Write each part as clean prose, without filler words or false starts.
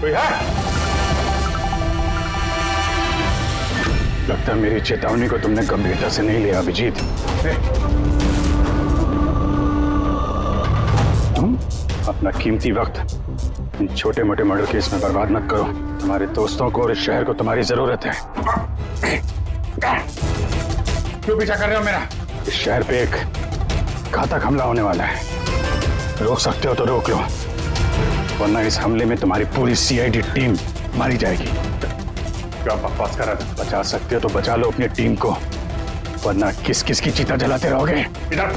कोई है? लगता है मेरी चेतावनी को तुमने गंभीरता से नहीं लिया अभिजीत। तुम अपना कीमती वक्त इन छोटे मोटे मर्डर केस में बर्बाद मत करो। तुम्हारे दोस्तों को और इस शहर को तुम्हारी जरूरत है। क्यों पीछा कर रहे हो मेरा? इस शहर पे एक घातक हमला होने वाला है। रोक सकते हो तो रोक लो, वरना इस हमले में तुम्हारी पूरी सीआईडी टीम मारी जाएगी। क्या बकवास कर रहा था? बचा सकते हो तो बचा लो अपनी टीम को, वरना किस किस की चिता जलाते रहोगे। इधर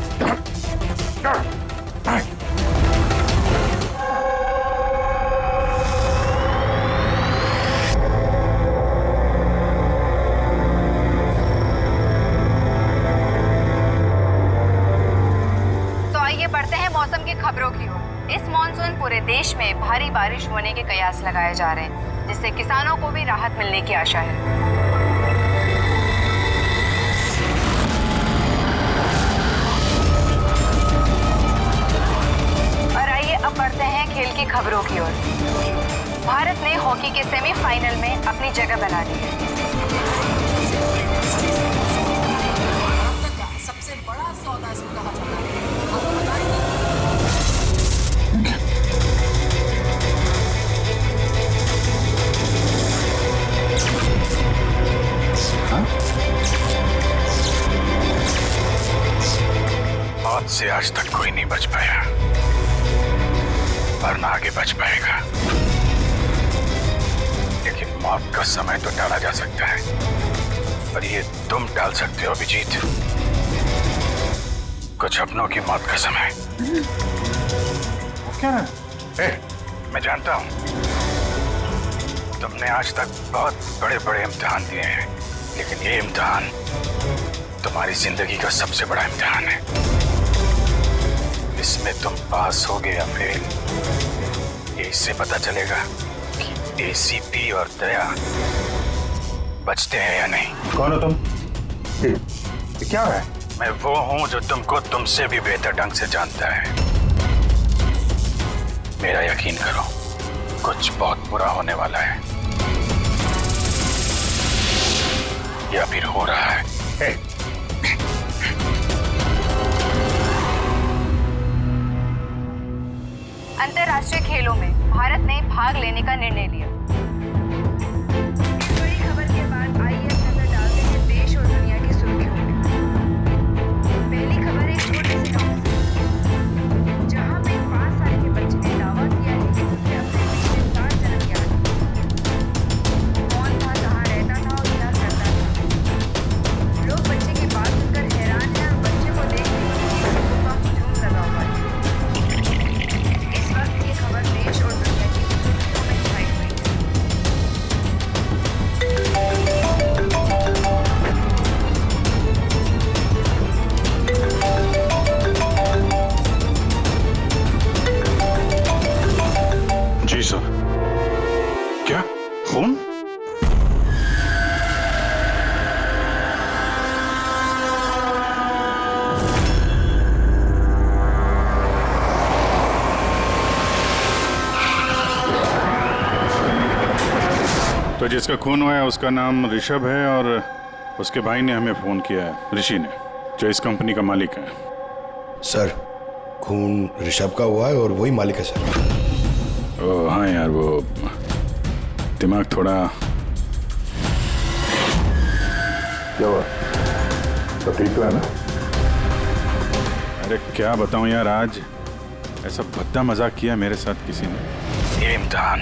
बढ़ते हैं मौसम की खबरों की ओर। इस मॉनसून पूरे देश में भारी बारिश होने के कयास लगाए जा रहे हैं, जिससे किसानों को भी राहत मिलने की आशा है। और आइए अब बढ़ते हैं खेल की खबरों की ओर। भारत ने हॉकी के सेमीफाइनल में अपनी जगह बना ली है। सबसे बड़ा सौदा कहा जाता है। मौत से आज तक कोई नहीं बच पाया, वरना आगे बच पाएगा। लेकिन मौत का समय तो टाला जा सकता है, पर ये तुम टाल सकते हो अभिजीत। कुछ अपनों की मौत का समय। क्या है? मैं जानता हूं तुमने आज तक बहुत बड़े बड़े इम्तिहान दिए हैं, लेकिन ये इम्तिहान तुम्हारी जिंदगी का सबसे बड़ा इम्तिहान है। इसमें तुम पास होगे या फेल, ये इससे पता चलेगा कि एसीपी और दया बचते हैं या नहीं। कौन हो तुम? ये क्या है? मैं वो हूं जो तुमको तुमसे भी बेहतर ढंग से जानता है। मेरा यकीन करो, कुछ बहुत बुरा होने वाला है, या फिर हो रहा है। अंतर्राष्ट्रीय खेलों में भारत ने भाग लेने का निर्णय लिया। इस बड़ी खबर के बाद आइए नजर डालते हैं देश और दुनिया की सुर्खियों में। पहली खबर एक छोटे से गांव से, जहां पे 5 साल के बच्चे ने दावा किया है कि उसे अपने पिछले 7 जन्म याद है। कौन था, कहाँ रहता था और क्या करता था। लोग बच्चे की बात सुनकर हैरान हैं और बच्चे को देखने के लिए लोगों का हुजूम लगा हुआ है। इस वक्त ये खबर देश और दुनिया की सुर्खियों में छाई हुई है। जी सर। क्या खून? तो जिसका खून हुआ है उसका नाम ऋषभ है, और उसके भाई ने हमें फोन किया है, ऋषि ने, जो इस कंपनी का मालिक है। सर, खून ऋषभ का हुआ है और वही मालिक है सर। ओह हाँ यार, वो दिमाग थोड़ा। क्या हुआ? तो ठीक तो है ना? अरे क्या बताऊं यार, आज ऐसा भद्दा मजाक किया मेरे साथ किसी ने। ये इम्तिहान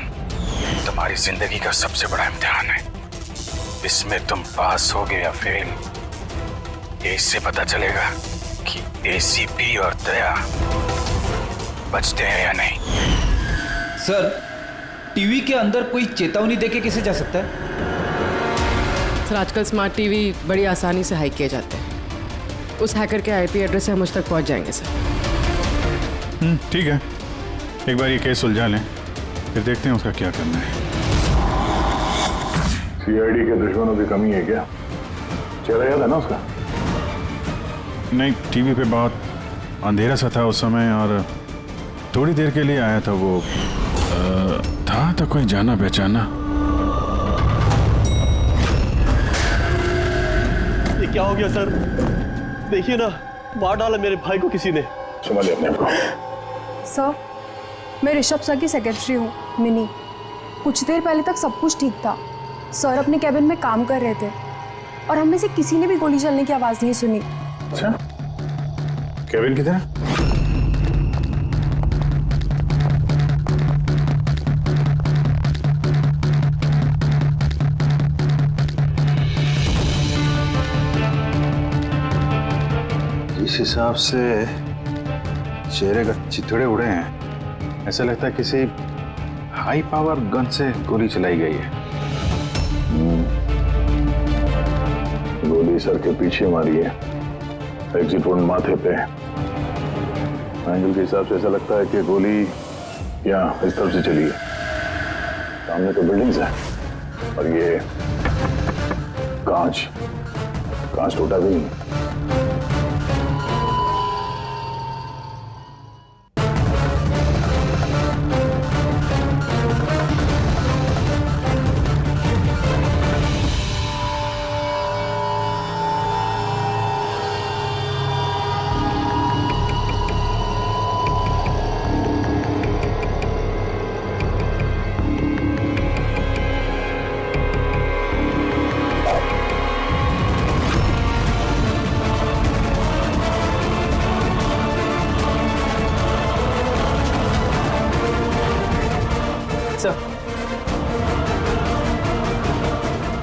तुम्हारी जिंदगी का सबसे बड़ा इम्तिहान है। इसमें तुम पास होगे या फेल, ये इससे पता चलेगा कि एसीपी और दया बचते हैं या नहीं। सर, टीवी के अंदर कोई चेतावनी देके कैसे जा सकता है? सर, आजकल स्मार्ट टीवी बड़ी आसानी से हैक किए जाते हैं। उस हैकर के आईपी एड्रेस से हम उस तक पहुंच जाएंगे सर। ठीक है, एक बार ये केस सुलझा लें, फिर देखते हैं उसका क्या करना है। सीआईडी के दुश्मनों की कमी है क्या? चेहरा याद है ना उसका? नहीं, टीवी पे बहुत अंधेरा सा था उस समय, और थोड़ी देर के लिए आया था वो। था था तो कोई जाना पहचाना। ये क्या हो गया सर? देखिए ना, मार डाला मेरे भाई को किसी ने। संभालिए अपने आप को। सर, मैं ऋषभ सर की सेक्रेटरी हूँ, मिनी। कुछ देर पहले तक सब कुछ ठीक था। सर अपने कैबिन में काम कर रहे थे और हम में से किसी ने भी गोली चलने की आवाज़ नहीं सुनी। अच्छा, केविन किधर है? जिस हिसाब से चेहरे का चिथड़े उड़े हैं, ऐसा लगता है किसी हाई पावर गन से गोली चलाई गई है। गोली सर के पीछे मारी है, एग्जिट वोन माथे पे। एंगल के हिसाब से ऐसा लगता है कि गोली यहाँ इस तरफ से चली है। सामने तो बिल्डिंग्स है और ये कांच टूटा भी नहीं।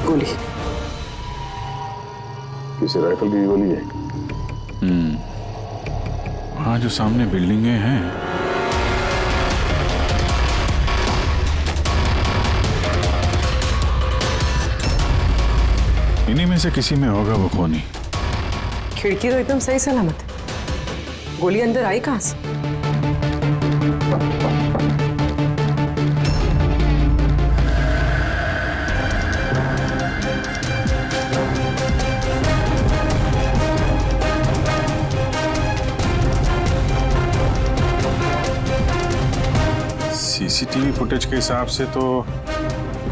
गोली किसी राइफल की गोली है। वहाँ जो सामने बिल्डिंगें हैं, इन्हीं में से किसी में होगा वो खूनी। खिड़की तो एकदम सही सलामत है, गोली अंदर आई कहाँ से? सीसीटीवी फुटेज के हिसाब से तो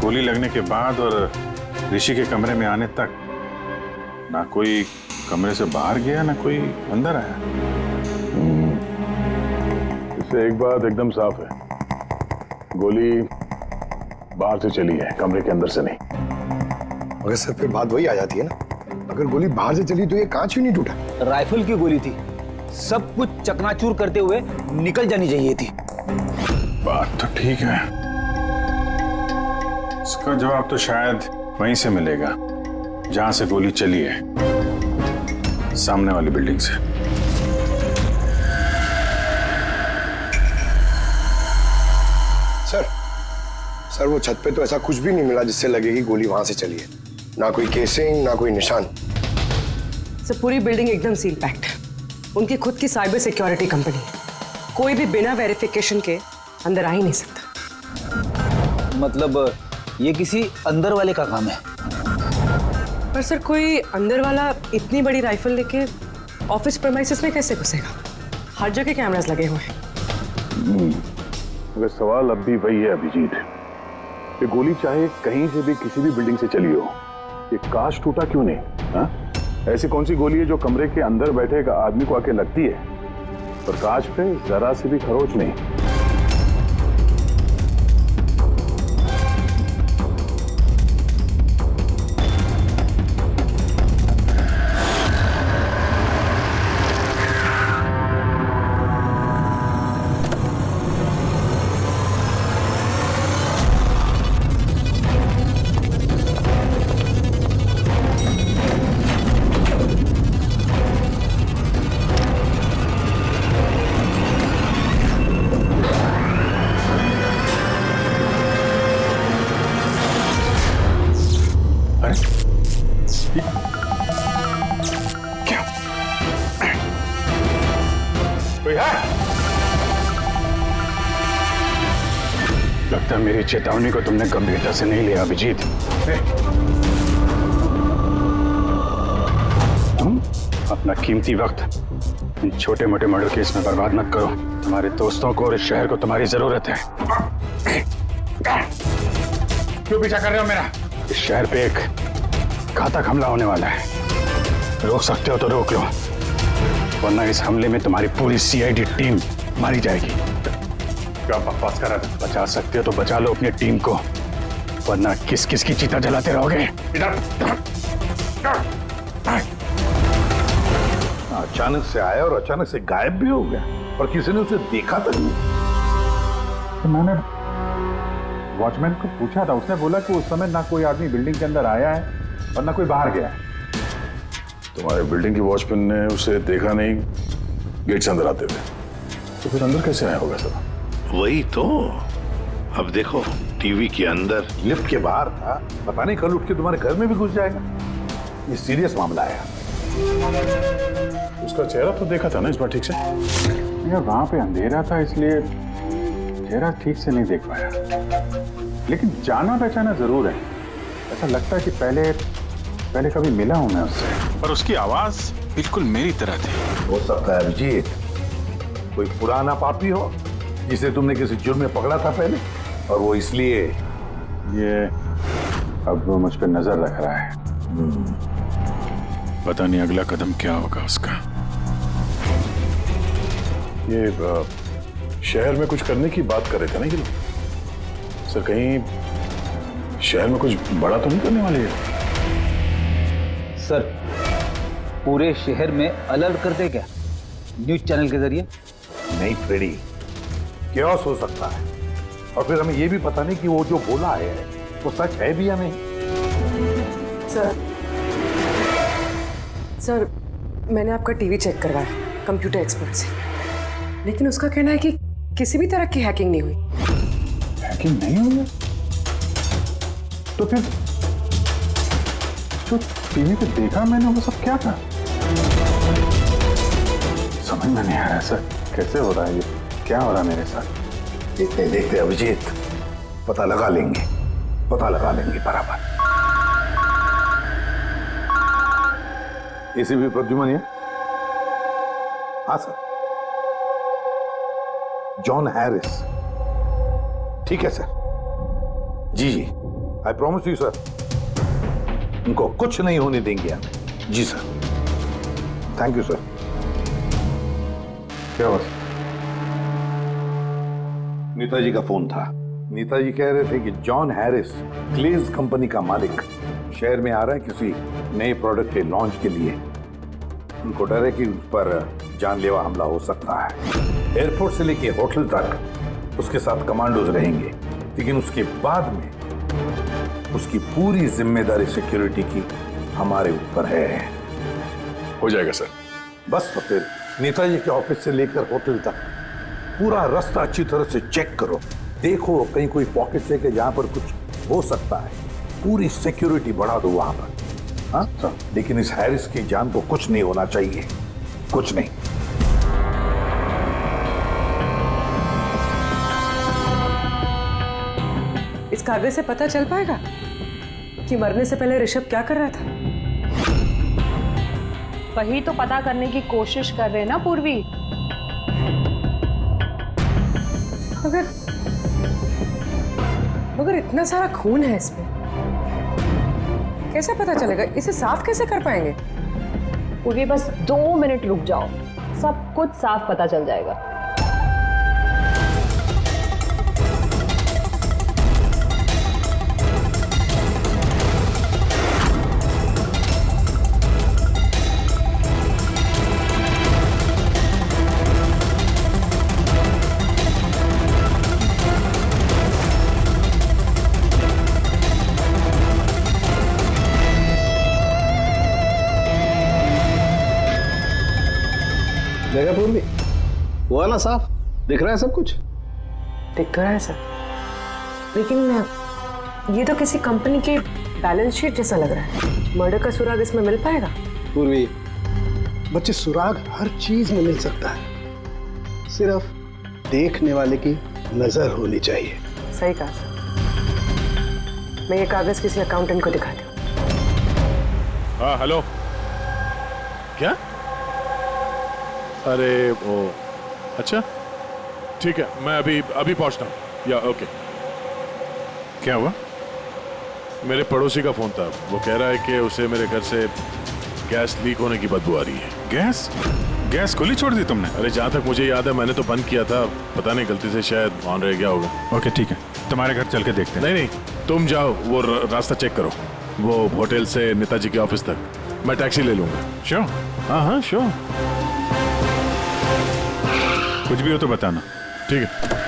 गोली लगने के बाद और ऋषि के कमरे में आने तक ना कोई कमरे से बाहर गया ना कोई अंदर आया। इससे एक बात एकदम साफ है, गोली बाहर से चली है, कमरे के अंदर से नहीं। मगर सर फिर बात वही आ जाती है ना, अगर गोली बाहर से चली तो ये कांच क्यों नहीं टूटा? राइफल की गोली थी, सब कुछ चकनाचूर करते हुए निकल जानी चाहिए थी। बात तो ठीक है, इसका जवाब तो शायद वहीं से मिलेगा जहां से गोली चली है, सामने वाली बिल्डिंग से। सर वो छत पे तो ऐसा कुछ भी नहीं मिला जिससे लगे कि गोली वहां से चली है। ना कोई केसिंग, ना कोई निशान। सर पूरी बिल्डिंग एकदम सील पैक्ड है। उनकी खुद की साइबर सिक्योरिटी कंपनी है, कोई भी बिना वेरिफिकेशन के अंदर आ ही नहीं सकता। मतलब ये किसी अंदर वाले का काम है। पर सर कोई अंदर वाला इतनी बड़ी राइफल लेके ऑफिस प्रेमाइसेस में कैसे घुसेगा? हर जगह कैमरास लगे हुए हैं। मगर सवाल अब भी वही है अभिजीत, कि गोली चाहे कहीं से भी किसी भी बिल्डिंग से चली हो, ये कांच टूटा क्यों नहीं? हा? ऐसी कौन सी गोली है जो कमरे के अंदर बैठे एक आदमी को आके लगती है और कांच पे जरा से भी खरोच नहीं? लगता है मेरी चेतावनी को तुमने गंभीरता से नहीं लिया अभिजीत। तुम अपना कीमती वक्त इन छोटे मोटे मर्डर केस में बर्बाद मत करो। तुम्हारे दोस्तों को और इस शहर को तुम्हारी जरूरत है। क्यों पीछा कर रहे हो मेरा? इस शहर पे एक घातक हमला होने वाला है। रोक सकते हो तो रोक लो, वरना इस हमले में तुम्हारी पूरी सीआईडी टीम मारी जाएगी। क्या बकवास कर रहा था? बचा सकते हो तो बचा लो अपनी टीम को, वरना किस किस की चिता जलाते रहोगे। इधर अचानक से आया और अचानक से गायब भी हो गया और किसी ने उसे देखा तक नहीं। तो मैंने वॉचमैन को पूछा था, उसने बोला कि उस समय ना कोई आदमी बिल्डिंग के अंदर आया है और ना कोई बाहर गया है। तुम्हारे बिल्डिंग की वॉचमैन ने उसे देखा नहीं गेट से अंदर आते हुए, तो फिर अंदर कैसे आया होगा सर? वही तो। अब देखो टीवी के अंदर, लिफ्ट के बाहर था, पता नहीं कल उठ के तुम्हारे घर में भी घुस जाएगा। ये सीरियस मामला है। उसका चेहरा तो देखा था ना इस बार ठीक से? यार वहां पे अंधेरा था इसलिए चेहरा ठीक से नहीं देख पाया, लेकिन जाना पहचाना जरूर है। ऐसा लगता है कि पहले कभी मिला हूं मैं उससे, पर उसकी आवाज बिल्कुल मेरी तरह थी। हो सकता है अभिजीत कोई पुराना पापी हो जिसे तुमने किसी जुर्म में पकड़ा था पहले, और वो इसलिए ये अब वो मुझ पर नजर रख रहा है। पता नहीं अगला कदम क्या होगा उसका। ये शहर में कुछ करने की बात कर रहे थे ना ये लोग? सर कहीं शहर में कुछ बड़ा तो नहीं करने वाले हैं? सर पूरे शहर में अलर्ट कर दे क्या न्यूज चैनल के जरिए? नहीं फ्रेडी, केओस हो सकता है, और फिर हमें ये भी पता नहीं कि वो जो बोला है वो सच है भी या नहीं। सर मैंने आपका टीवी चेक करवाया कंप्यूटर एक्सपर्ट से, लेकिन उसका कहना है कि किसी भी तरह की हैकिंग नहीं हुई। हैकिंग नहीं हुई है? तो फिर जो टीवी पे देखा मैंने वो सब क्या था? समझ में नहीं आ रहा सर, कैसे हो रहा है ये? क्या हो रहा है मेरे साथ? देखते देखते अभिजीत पता लगा लेंगे बराबर। एसीपी प्रद्युमन है? हाँ सर। जॉन हैरिस, ठीक है सर। जी आई प्रॉमिस यू सर, उनको कुछ नहीं होने देंगे हम। जी सर, थैंक यू सर। क्या हुआ? नेताजी का फोन था। नेताजी कह रहे थे कि जॉन हैरिस क्लेज कंपनी का मालिक शहर में आ रहा है किसी नए प्रोडक्ट के लॉन्च के लिए। उनको डर है कि उस पर जानलेवा हमला हो सकता है। एयरपोर्ट से लेके होटल तक उसके साथ कमांडोज रहेंगे, लेकिन उसके बाद में उसकी पूरी जिम्मेदारी सिक्योरिटी की हमारे ऊपर है। हो जाएगा सर। बस तो फिर नेताजी के ऑफिस से लेकर होटल तक पूरा रास्ता अच्छी तरह से चेक करो, देखो कहीं कोई पॉकेट है कि जहां पर कुछ हो सकता है। पूरी सिक्योरिटी बढ़ा दो वहां पर। हाँ सर, लेकिन इस हैरिस की जान को कुछ नहीं होना चाहिए, कुछ नहीं। इस कागज से पता चल पाएगा कि मरने से पहले ऋषभ क्या कर रहा था? वही तो पता करने की कोशिश कर रहे हैं ना पूर्वी। मगर इतना सारा खून है इसमें, कैसे पता चलेगा? इसे साफ कैसे कर पाएंगे? पूर्वी बस 2 मिनट रुक जाओ, सब कुछ साफ पता चल जाएगा। देखा पूर्वी, हुआ ना साफ? दिख रहा है सब कुछ? दिख तो रहा है सर, लेकिन ये तो किसी कंपनी के बैलेंस शीट जैसा लग रहा है। मर्डर का सुराग इसमें मिल पाएगा? पूर्वी, बच्चे सुराग हर चीज में मिल सकता है, सिर्फ देखने वाले की नजर होनी चाहिए। सही कहा सर। मैं ये कागज किसी अकाउंटेंट को दिखाती हूँ। हाँ हेलो, क्या? अरे वो, अच्छा ठीक है, मैं अभी पहुंचता हूँ। या ओके। क्या हुआ? मेरे पड़ोसी का फोन था। वो कह रहा है कि उसे मेरे घर से गैस लीक होने की बदबू आ रही है। गैस? गैस खुली छोड़ दी तुमने? अरे जहाँ तक मुझे याद है मैंने तो बंद किया था, पता नहीं गलती से शायद ऑन रह गया होगा। ओके ठीक है, तुम्हारे घर चल के देखते हैं। नहीं, तुम जाओ, वो रास्ता चेक करो, वो होटल से नेताजी के ऑफिस तक। मैं टैक्सी ले लूंगा। श्योर? हाँ श्योर। कुछ भी हो तो बताना। ठीक है।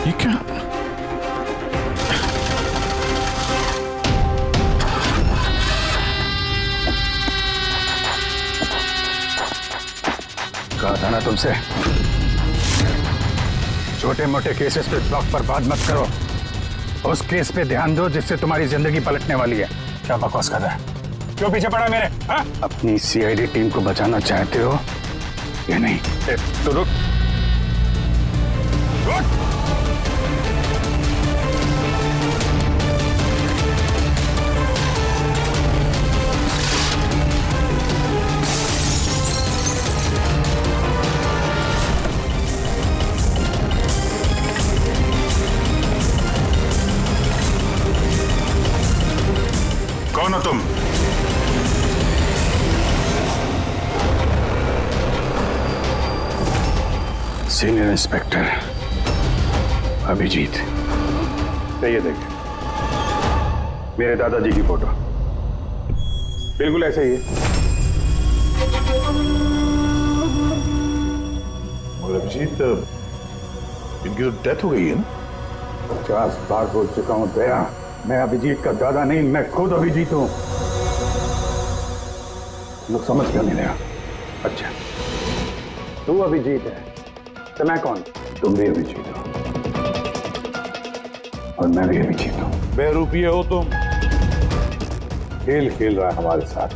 ये क्या? कहा था ना तुमसे, छोटे मोटे केसेस पे वक्त पर बात मत करो। उस केस पे ध्यान दो जिससे तुम्हारी जिंदगी पलटने वाली है। क्या बकवास कर रहा है? क्यों पीछे पड़ा मेरे? हा? अपनी सीआईडी टीम को बचाना चाहते हो या नहीं? तो रुक। कौन हो तुम? Senior inspector Abhijeet. ये देखिए, मेरे दादाजी की फोटो बिल्कुल ऐसे ही है। और अभिजीत, इनकी तो डेथ हो गई है ना? 50 बार बोल चुका हूं दया, मैं अभिजीत का दादा नहीं, मैं खुद अभिजीत हूं। लोग समझ क्यों नहीं रहा? अच्छा, तू अभिजीत है तो मैं कौन? तुम भी अभिजीत हो और मैं भी अभिजीत हूं। बेरूपिये हो तुम। खेल खेल रहा है हमारे साथ।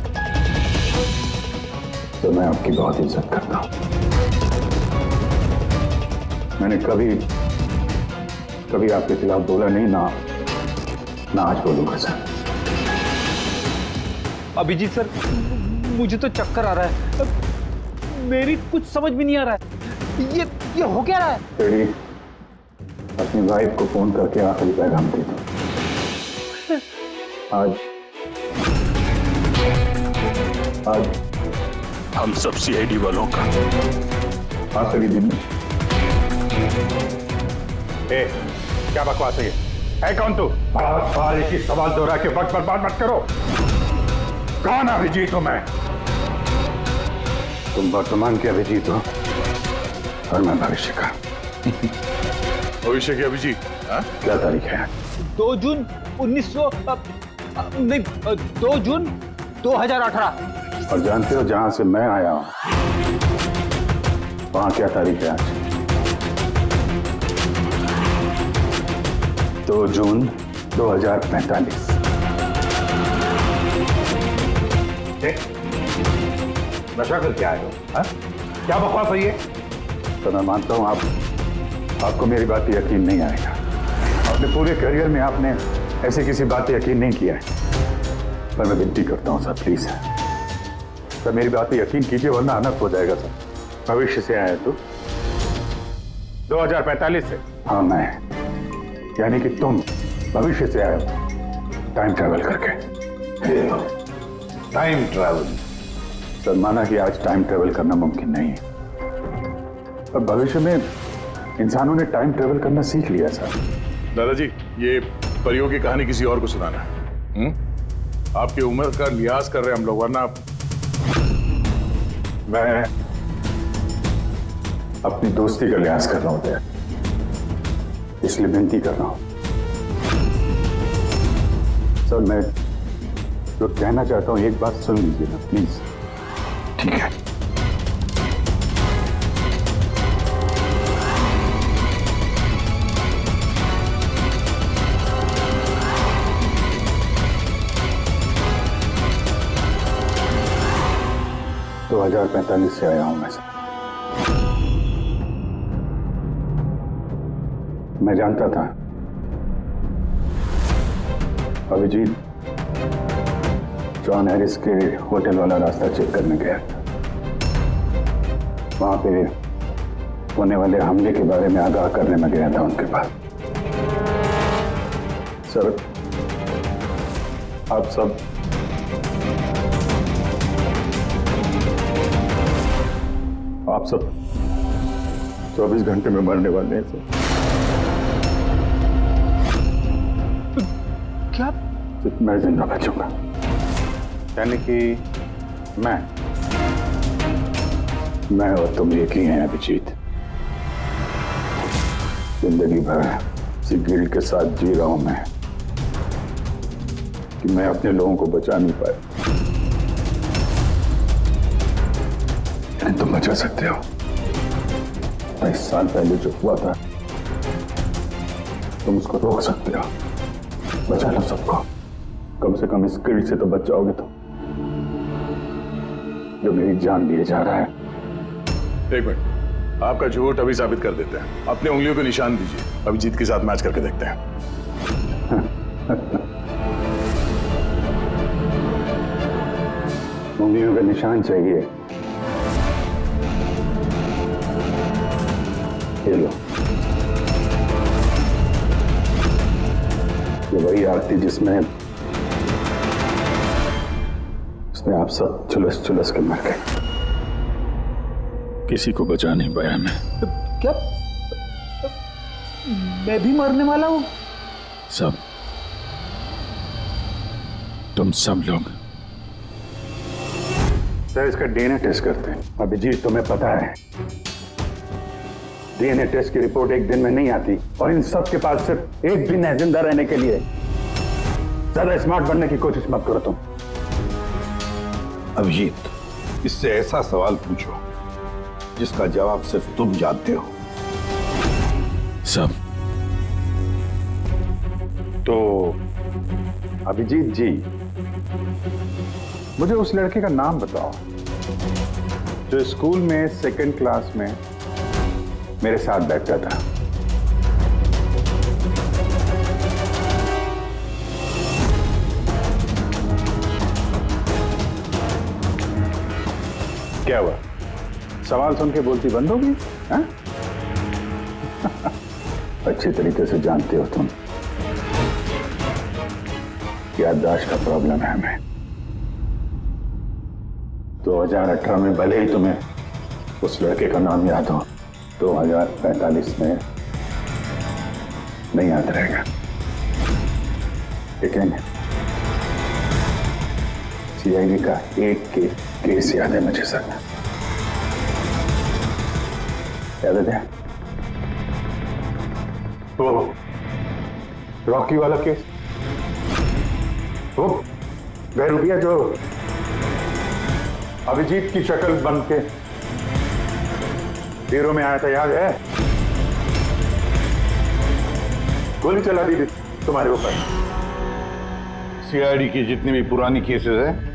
तो मैं आपकी बहुत इज्जत करता हूं। मैंने कभी आपके खिलाफ बोला नहीं, ना आज बोलूंगा सर। अभिजीत सर, मुझे तो चक्कर आ रहा है। मेरी कुछ समझ में नहीं आ रहा है। ये हो क्या रहा है? तेरी अपनी वाइफ को फोन करके आखिरी पैगाम दे दो। आज हम सब सीआईडी वालों का आखिरी दिन है। क्या बकवास है ये? है कौन तू? बार एक ही सवाल दोहरा के वक्त बर्बाद मत करो। कौन अभिजीत हूं मैं? तुम वर्तमान के अभिजीत हो और मैं भविष्य का। भविष्य के अभिजीत? क्या तारीख है? 2 जून 2 जून 2018। और जानते हो जहां से मैं आया हूं वहां क्या तारीख है आज? 2 जून 2045। नशा करके आए हो? क्या बकवास है ये? तो मैं मानता हूं आपको मेरी बात पे यकीन नहीं आएगा। अपने पूरे करियर में आपने ऐसे किसी बात पे यकीन नहीं किया है, पर मैं विनती करता हूं सर, प्लीज सर मेरी बात पे यकीन कीजिए वरना अनर्थ हो जाएगा सर। भविष्य से आया तू? 2045 से? हाँ मैं, यानी कि तुम भविष्य से आए हो टाइम ट्रैवल करके। Time travel? सर माना कि आज टाइम ट्रैवल करना मुमकिन नहीं है, पर भविष्य में इंसानों ने टाइम ट्रैवल करना सीख लिया सर। दादाजी, ये परियों की कहानी किसी और को सुनाना है। आपकी उम्र का लिहाज कर रहे हैं हम लोग, वरना मैं अपनी दोस्ती का लिहाज कर रहा हूं दया, इसलिए विनती कर रहा हूं सर। मैं जो कहना चाहता हूं एक बात सुन लीजिए ना प्लीज। ठीक है? 2045 से आया हूं मैं सर। मैं जानता था अभिजीत जॉन हैरिस के होटल वाला रास्ता चेक करने गया था। वहां पे होने वाले हमले के बारे में आगाह करने में गया था उनके पास। सर आप सब 24 घंटे में मरने वाले हैं सर। क्या? सिर्फ मैं जिंदा बचूंगा, यानी कि मैं और तुम एक ही हैं अभिजीत। जिंदगी भर इसी गिल्ड के साथ जी रहा हूं मैं कि मैं अपने लोगों को बचा नहीं पाया, लेकिन तुम बचा सकते हो। 22 साल पहले जो हुआ था तुम उसको रोक सकते हो। बचा लो सबको, कम से कम इस गिल्ड से तो बच जाओगे तुम, जो मेरी जान लिए जा रहा है। एक मिनट, आपका झूठ अभी साबित कर देते हैं। अपनी उंगलियों को निशान दीजिए, अभिजीत के साथ मैच करके देखते हैं। उंगलियों का निशान चाहिए? ये लो, ये वही आरती जिसमें आप सब चुलस के मर गए। किसी को बचा नहीं पाया मैं। क्या? मैं भी मरने वाला हूं? सब, तुम सब लोग। सर इसका डीएनए टेस्ट करते हैं। अभिजीत तुम्हें पता है डीएनए टेस्ट की रिपोर्ट एक दिन में नहीं आती, और इन सब के पास सिर्फ एक दिन है जिंदा रहने के लिए। ज्यादा स्मार्ट बनने की कोशिश मत करो तुम। अभिजीत, इससे ऐसा सवाल पूछो जिसका जवाब सिर्फ तुम जानते हो। सब तो अभिजीत जी, मुझे उस लड़के का नाम बताओ जो स्कूल में 2nd क्लास में मेरे साथ बैठता था। क्या हुआ? सवाल सुन के बोलती बंद हो गई? हाँ? अच्छी तरीके से जानते हो तुम, याददाश्त का प्रॉब्लम है हमें। 2018 में भले ही तुम्हें उस लड़के का नाम याद हो, 2045 में नहीं याद रहेगा। लेकिन सीआईडी का एक केस याद है मुझे सर। याद है वो रॉकी वाला केस, वो बहरूपिया जो अभिजीत की शक्ल बन के हीरो में आया था, याद है? गोली चला दी थी तुम्हारे ऊपर। सीआईडी की जितनी भी पुरानी केसेस हैं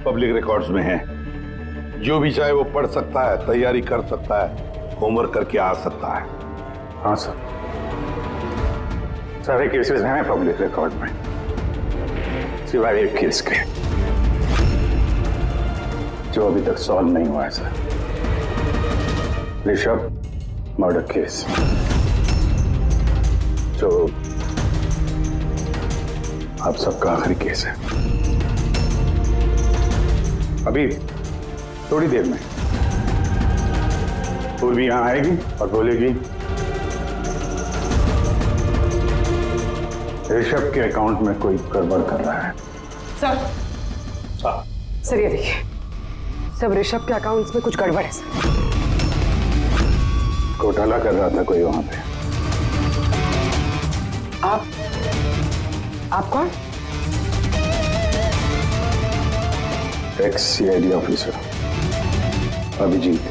पब्लिक रिकॉर्ड्स में हैं। जो भी चाहे वो पढ़ सकता है, तैयारी कर सकता है, होमवर्क करके आ सकता है। हाँ सर, सारे केसेस हैं पब्लिक रिकॉर्ड में, सिवाय एक केस के जो अभी तक सॉल्व नहीं हुआ है सर। ऋषभ मर्डर केस, जो आप सबका आखिरी केस है। अभी थोड़ी देर में पूर्वी यहां आएगी और बोलेगी ऋषभ के अकाउंट में कोई गड़बड़ कर रहा है। सर, सर ये देखिए, सब ऋषभ के अकाउंट्स में कुछ गड़बड़ है सर। घोटाला कर रहा था कोई वहां पे। आप कौन? एक्स सीआईडी ऑफिसर अभिजीत,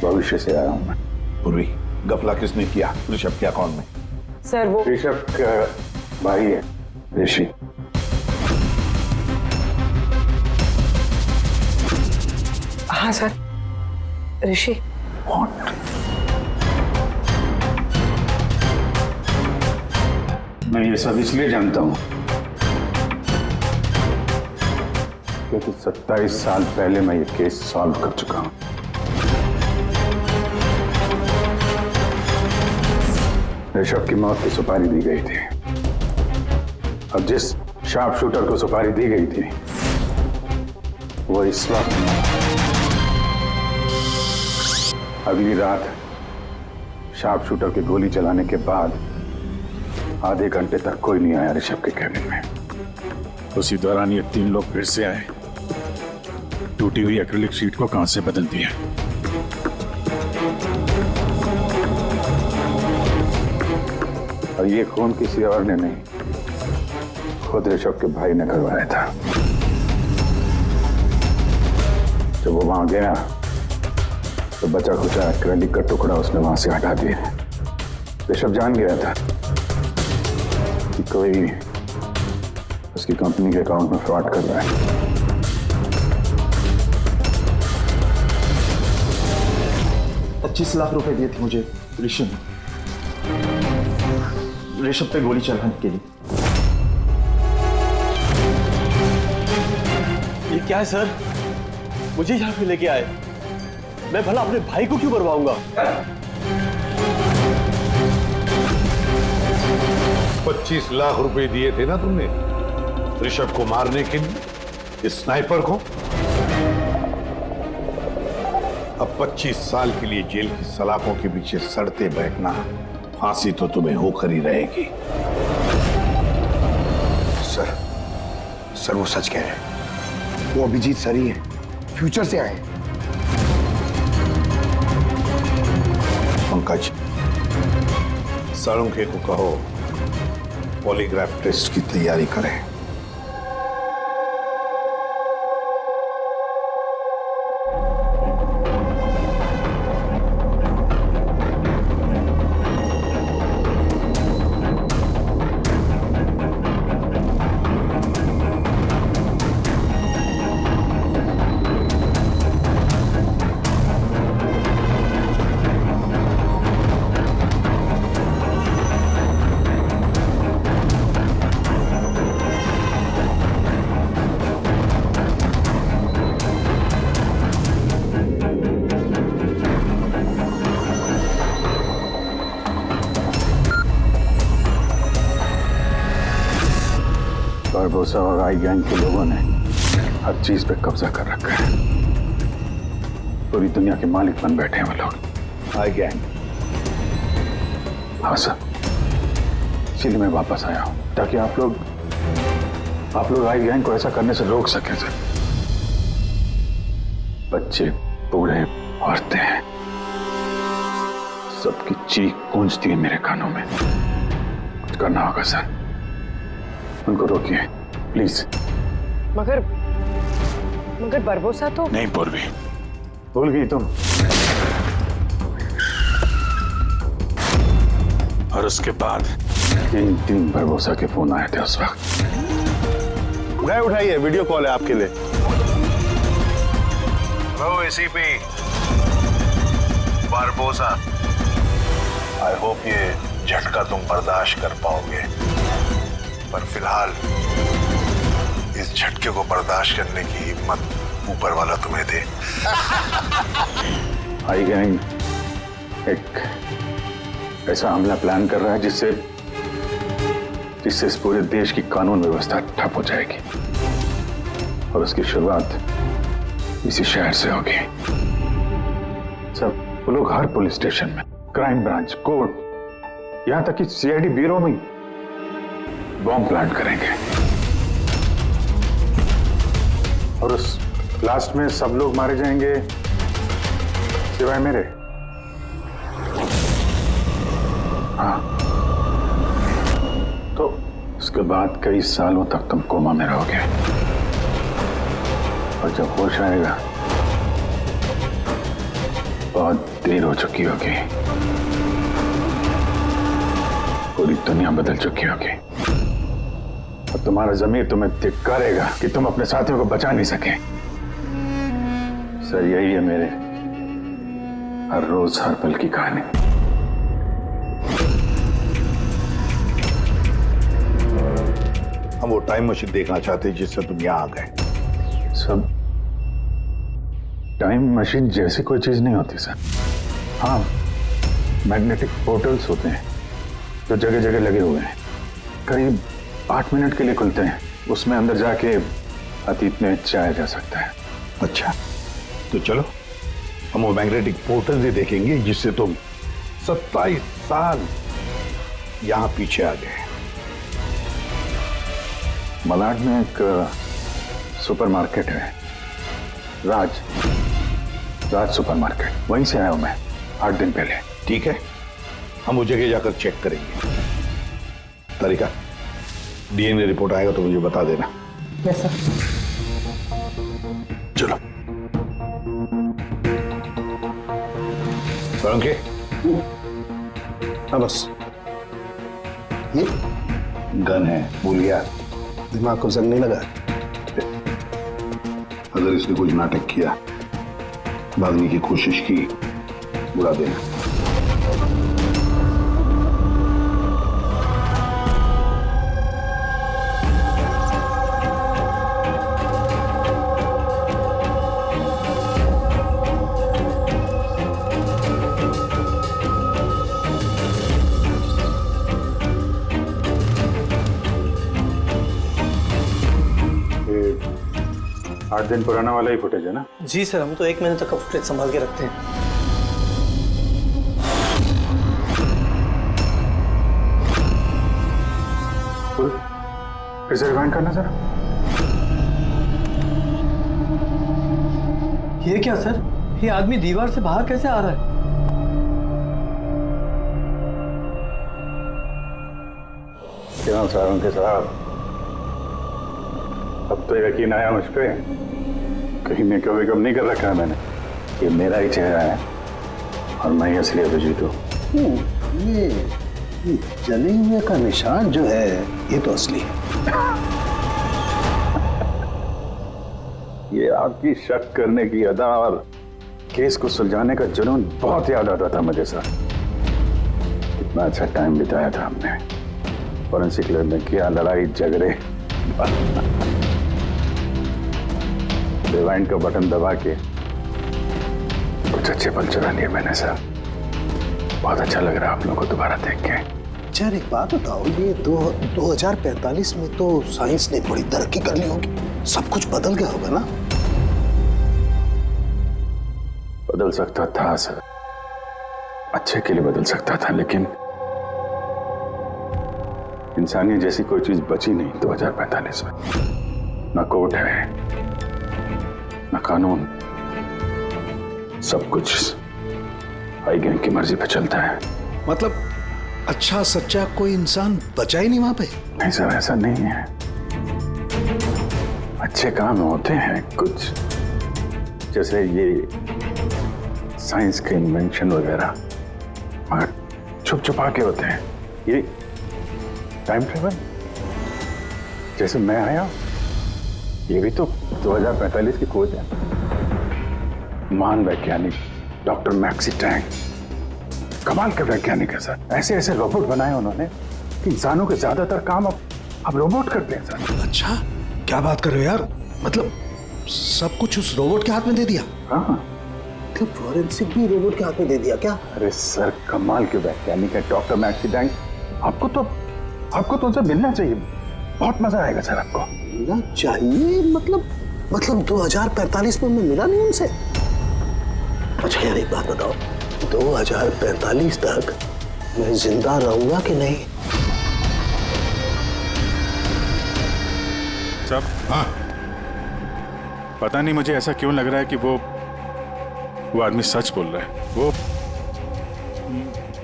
भविष्य से आया हूं मैं। पूर्वी, गफला किसने किया ऋषभ के अकाउंट में? सर वो ऋषभ का भाई है ऋषि। हाँ सर। ऋषि, मैं ये सब इसलिए जानता हूं क्योंकि 27 साल पहले मैं ये केस सॉल्व कर चुका हूं। ऋषभ की मौत की सुपारी दी गई थी। अब जिस शार्प शूटर को सुपारी दी गई थी वो इस वक्त अगली रात शार्प शूटर की गोली चलाने के बाद आधे घंटे तक कोई नहीं आया ऋषभ के कैबिन में। उसी दौरान ये 3 लोग फिर से आए, टूटी हुई एक्रिलिक शीट को कांच से बदल दिया। और ये खून किसी और ने नहीं, खुद ऋषभ के भाई ने करवाया था। जब वो वहां गया तो बचा खुचा एक्रिलिक का टुकड़ा उसने वहां से हटा दिया। ऋषभ जान गया था कि कोई उसकी कंपनी के अकाउंट में फ्रॉड कर रहा है। 25 लाख रुपए दिए थे मुझे ऋषभ पे गोली चलाने के लिए। ये क्या है सर? मुझे यहाँ पे लेके आए, मैं भला अपने भाई को क्यों मरवाऊंगा? 25 लाख रुपए दिए थे ना तुमने ऋषभ को मारने के लिए, इस स्नाइपर को। अब 25 साल के लिए जेल की सलाखों के पीछे सड़ते बहकना, फांसी तो तुम्हें होकर ही रहेगी। सर वो सच कह रहे हैं। वो अभिजीत सर ही है, फ्यूचर से आए। पंकज, साळुंखे को कहो पॉलीग्राफ टेस्ट की तैयारी करें। बारबोसा और आई गैंग के लोगों ने हर चीज पे कब्जा कर रखा है। पूरी दुनिया के मालिक बन बैठे हैं वो लोग। आई गैंग? हाँ सर, इसीलिए मैं वापस आया हूं ताकि आप लोग आई गैंग को ऐसा करने से रोक सकें सर। बच्चे, बूढ़े, औरतें, सबकी चीख गूंजती है मेरे कानों में। कुछ करना होगा सर, उनको रोकिए प्लीज। मगर बरबोसा तो नहीं पूर्वी, भूल गई तुम। और उसके बाद 3 बरबोसा के फोन आए थे उस वक्त। उठाइए, वीडियो कॉल है आपके लिए। Hello ACP Barbosa, I hope ये झटका तुम बर्दाश्त कर पाओगे, पर फिलहाल इस झटके को बर्दाश्त करने की हिम्मत ऊपर वाला तुम्हें दे। आई गैंग एक ऐसा हमला प्लान कर रहा है जिससे इस पूरे देश की कानून व्यवस्था ठप हो जाएगी और उसकी शुरुआत इसी शहर से होगी। सब वो लोग हर पुलिस स्टेशन में, क्राइम ब्रांच, कोर्ट, यहां तक कि सीआईडी ब्यूरो में बॉम्ब प्लांट करेंगे और उस ब्लास्ट में सब लोग मारे जाएंगे सिवाय मेरे। हाँ, तो उसके बाद कई सालों तक तुम कोमा में रहोगे और जब होश आएगा बहुत देर हो चुकी होगी, पूरी दुनिया बदल चुकी होगी और तुम्हारा ज़मीर तुम्हें धिक्कारेगा कि तुम अपने साथियों को बचा नहीं सके। सर यही है मेरे हर रोज हर पल की कहानी। हम वो टाइम मशीन देखना चाहते हैं जिससे तुम यहाँ आ गए। सब टाइम मशीन जैसी कोई चीज नहीं होती सर। हाँ, मैग्नेटिक पोर्टल्स होते हैं जो जगह जगह लगे हुए हैं, करीब 8 मिनट के लिए खुलते हैं। उसमें अंदर जाके अतीत में जाया जा सकता है। अच्छा, तो चलो हम वो मैग्नेटिक पोर्टल से देखेंगे जिससे तुम 27 साल यहाँ पीछे आ गए। मलाड में एक सुपरमार्केट है, राज सुपरमार्केट, वहीं से आया हूं मैं 8 दिन पहले। ठीक है, हम वो जगह जाकर चेक करेंगे। तारिका, डीएनए रिपोर्ट आएगा तो मुझे बता देना। Yes sir. चलो सोलंकी। हाँ बस, ये गन है, भूलिया। दिमाग को जंग नहीं लगा। अगर इसने कुछ नाटक किया, भागने की कोशिश की, बुला देना। ये 8 दिन पुराना वाला ही फुटेज है ना? जी सर, हम तो 1 महीने तक का फुटेज संभाल के रखते हैं। फिर से रिवाइंड करना सर। ये क्या सर, ये आदमी दीवार से बाहर कैसे आ रहा है? क्यों सर उनके साहब, अब तो यकीन आया मुझ पे। कहीं मैं कभी कम नहीं कर रखा है मैंने। ये मेरा ही चेहरा है और मैं ही असली अभिजीत हूँ। ये जले हुए का निशान जो है ये तो असली है। ये आपकी शक करने की अदा और केस को सुलझाने का जुनून बहुत याद आता था मुझे सर। कितना अच्छा टाइम बिताया था हमने फॉरेंसिक लैब में, किया लड़ाई झगड़े। रिवाइंड का बटन दबा के कुछ अच्छे पल चुरा लिए मैंने सर। बहुत अच्छा लग रहा है आप लोगों को दोबारा देख के। यार एक बात बताओ, ये 2045 में तो साइंस ने बड़ी तरक्की कर ली होगी, सब कुछ बदल गया होगा ना? बदल सकता था सर, अच्छे के लिए बदल सकता था, लेकिन इंसानियत जैसी कोई चीज बची नहीं 2045 में। ना कोर्ट है, ना कानून, सब कुछ हाई गैंग की मर्जी पे चलता है। मतलब अच्छा सच्चा कोई इंसान बचा ही नहीं वहां पे? नहीं सर, ऐसा नहीं है। अच्छे काम होते हैं कुछ, जैसे ये साइंस के इन्वेंशन वगैरह, मगर छुप छुपा के होते हैं। ये टाइम ट्रेवल जैसे मैं आया, ये भी तो 2045 की खोज है। महान वैज्ञानिक डॉक्टर मैक्सी टैंक कमाल के वैज्ञानिक है सर। ऐसे ऐसे रोबोट बनाए उन्होंने कि इंसानों के ज्यादातर काम अब रोबोट करते हैं सर। अच्छा, क्या बात कर रहे हो यार? मतलब सब कुछ उस रोबोट के हाथ में दे दिया? हाँ, तो फॉरेंसिक भी रोबोट के हाथ में दे दिया क्या? अरे सर, कमाल के वैज्ञानिक है डॉक्टर मैक्सी टैंक। आपको तो उनसे मिलना चाहिए, बहुत मजा आएगा सर आपको। मिलना चाहिए? मतलब 2045 में मैं मिला नहीं उनसे? अच्छा यार एक बात बताओ, 2045 तक मैं जिंदा रहूंगा कि नहीं? सब हाँ, पता नहीं मुझे ऐसा क्यों लग रहा है कि वो आदमी सच बोल रहा है। वो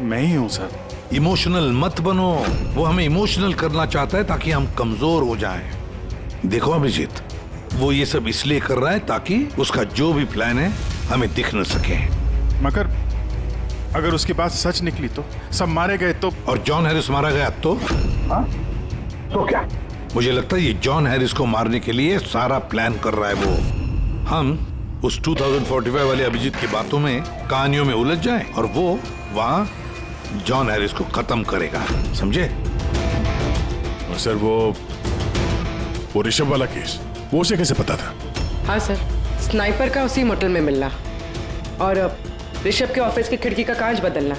मैं ही हूं सर। इमोशनल मत बनो, वो हमें इमोशनल करना चाहता है ताकि हम कमजोर हो जाएं। देखो अभिजीत, वो ये सब इसलिए कर रहा है ताकि उसका जो भी प्लान है हमें दिख न सके। मगर अगर उसकी बात सच निकली तो सब मारे गए तो? और जॉन हैरिस मारा गया तो? हाँ, तो क्या? मुझे लगता है ये जॉन हैरिस को मारने के लिए सारा प्लान कर रहा है वो। हम उस 2045 वाले अभिजीत की बातों में, कहानियों में उलझ जाए और वो वहां जॉन हैरिस को खत्म करेगा, समझे? और सर वो ऋषभ वाला केस, वो उसे कैसे पता था? हाँ सर, स्नाइपर का उसी मोटल में मिलना और ऋषभ के ऑफिस की खिड़की का कांच बदलना,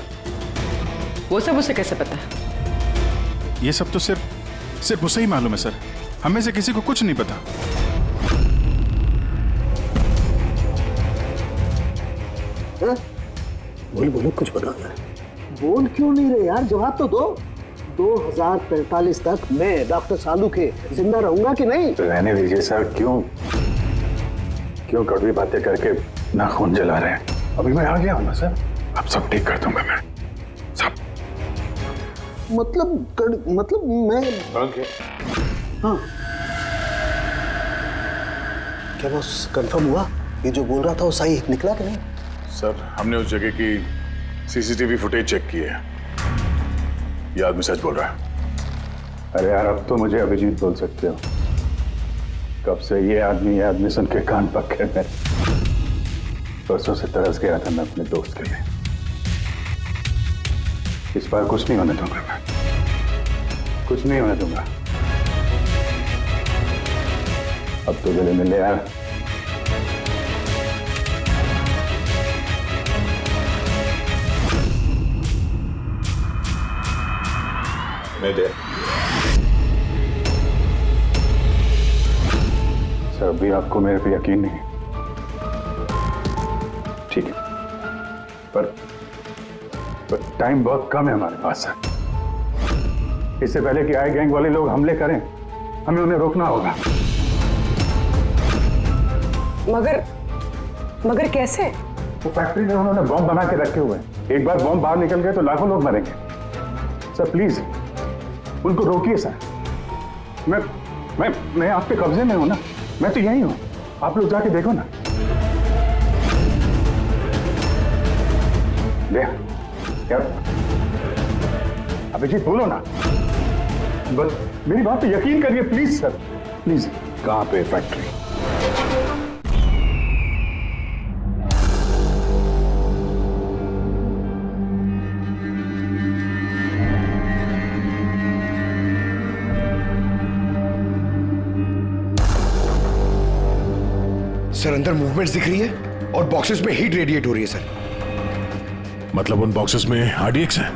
वो सब उसे कैसे पता? ये सब तो सिर्फ उसे ही मालूम है सर, हमें से किसी को कुछ नहीं पता। बोलो कुछ बताना है। बोल क्यों नहीं रहे यार, जवाब तो दो। 2045 तक मैं डॉक्टर सालू के जिंदा रहूंगा कि नहीं? तो रहने दीजिए सर, क्यों कड़वी बातें करके नाखून जला रहे हैं? अभी मैं आ गया हूं ना सर, अब सब ठीक कर दूंगा मैं, सब। मतलब मैं हाँ, क्या बॉस कंफर्म हुआ? ये जो बोल रहा था वो सही निकला कि नहीं? सर, हमने उस जगह की सीसीटीवी फुटेज चेक की है, ये आदमी सच बोल रहा है। अरे यार, अब तो मुझे अभिजीत बोल सकते हो। कब से ये आदमी सुन के कान पक गए मेरे। परसों से तरस गया था मैं अपने दोस्त के लिए। इस बार कुछ नहीं होने दूंगा मैं, कुछ नहीं होने दूंगा। अब तो गले मिल ले यार। मैं दे सर, अभी आपको मेरे पे यकीन नहीं, ठीक है, पर टाइम बहुत कम है हमारे पास सर। इससे पहले कि आई गैंग वाले लोग हमले करें, हमें उन्हें रोकना होगा। मगर कैसे? वो फैक्ट्री में उन्होंने बॉम्ब बना के रखे हुए हैं। एक बार बॉम्ब बाहर निकल गए तो लाखों लोग मरेंगे। सर प्लीज उनको रोकिए सर। मैं आपके कब्जे में हूं ना, मैं तो यही हूं, आप लोग जाके देखो ना। यार अभिजीत बोलो ना, बस मेरी बात पे यकीन करिए प्लीज सर, प्लीज। कहां पे फैक्ट्री? सर अंदर मूवमेंट्स दिख रही है और बॉक्सेस में हीट रेडिएट हो रही है सर। मतलब उन बॉक्सेस में RDX है?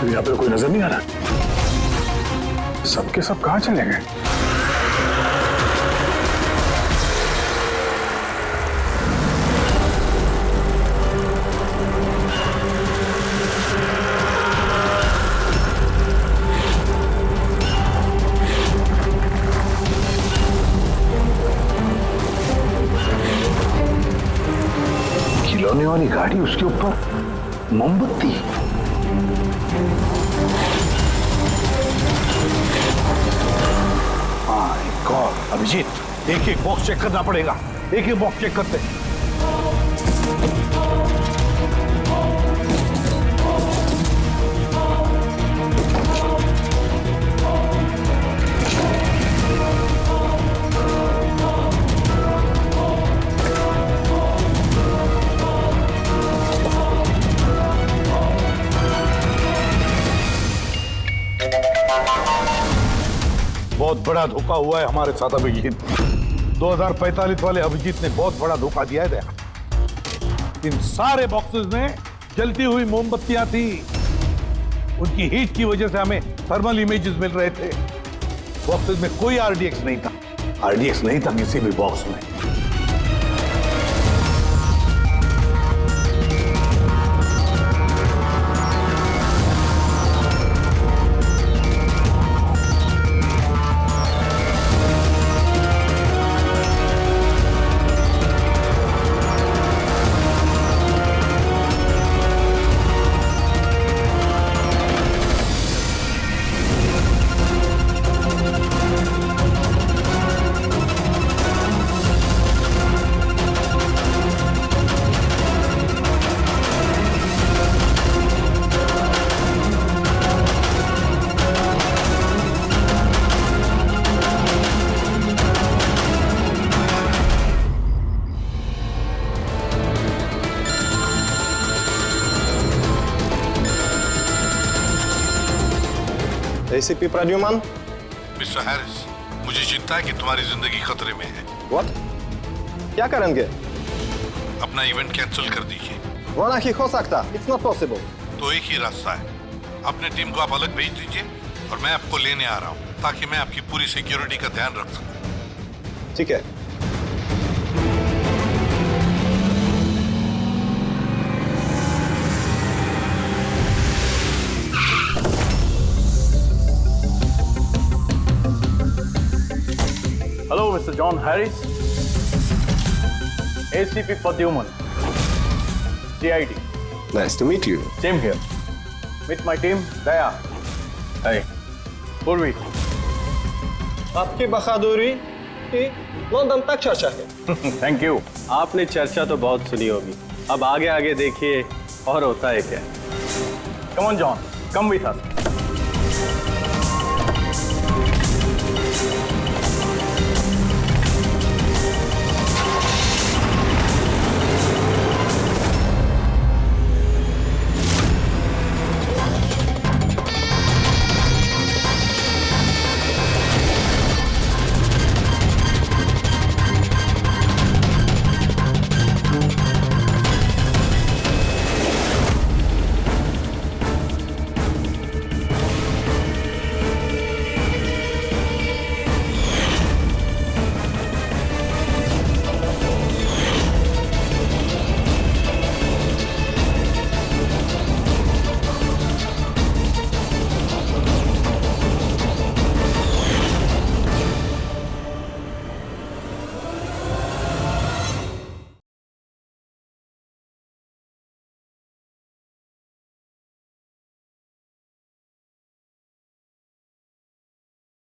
यहाँ पे कोई नजर नहीं आ रहा। सबके सब कहां चले गए? खिलौने वाली गाड़ी, उसके ऊपर मोमबत्ती। अभिजीत, एक एक बॉक्स चेक करना पड़ेगा, एक एक बॉक्स चेक करते हैं। बहुत बड़ा धोखा हुआ है हमारे साथ अभिजीत। 2045 वाले अभिजीत ने बहुत बड़ा धोखा दिया है। इन सारे बॉक्सेस में जलती हुई मोमबत्तियां थी। उनकी हीट की वजह से हमें थर्मल इमेजेस मिल रहे थे। बॉक्सेस में कोई आरडीएक्स नहीं था, आरडीएक्स नहीं था किसी भी बॉक्स में। एसीपी प्रद्युमन। मिस्टर हैरिस, मुझे चिंता है कि तुम्हारी जिंदगी खतरे में है। व्हाट? क्या करेंगे? अपना इवेंट कैंसिल कर दीजिए। वो नहीं हो सकता, इट्स नॉट पॉसिबल। तो एक ही रास्ता है, अपने टीम को आप अलग भेज दीजिए और मैं आपको लेने आ रहा हूँ ताकि मैं आपकी पूरी सिक्योरिटी का ध्यान रख सकूं। ठीक है। Hello, Mr. John Harris. ACP Pradyuman. CID. Nice to meet you. Same here. Meet my team, Daya. Hey. Purvi. आपकी बहादुरी की लंदन तक चर्चा है। Thank you. आपने चर्चा तो बहुत सुनी होगी, अब आगे आगे देखिए और होता है क्या। Come on, John. Come with us.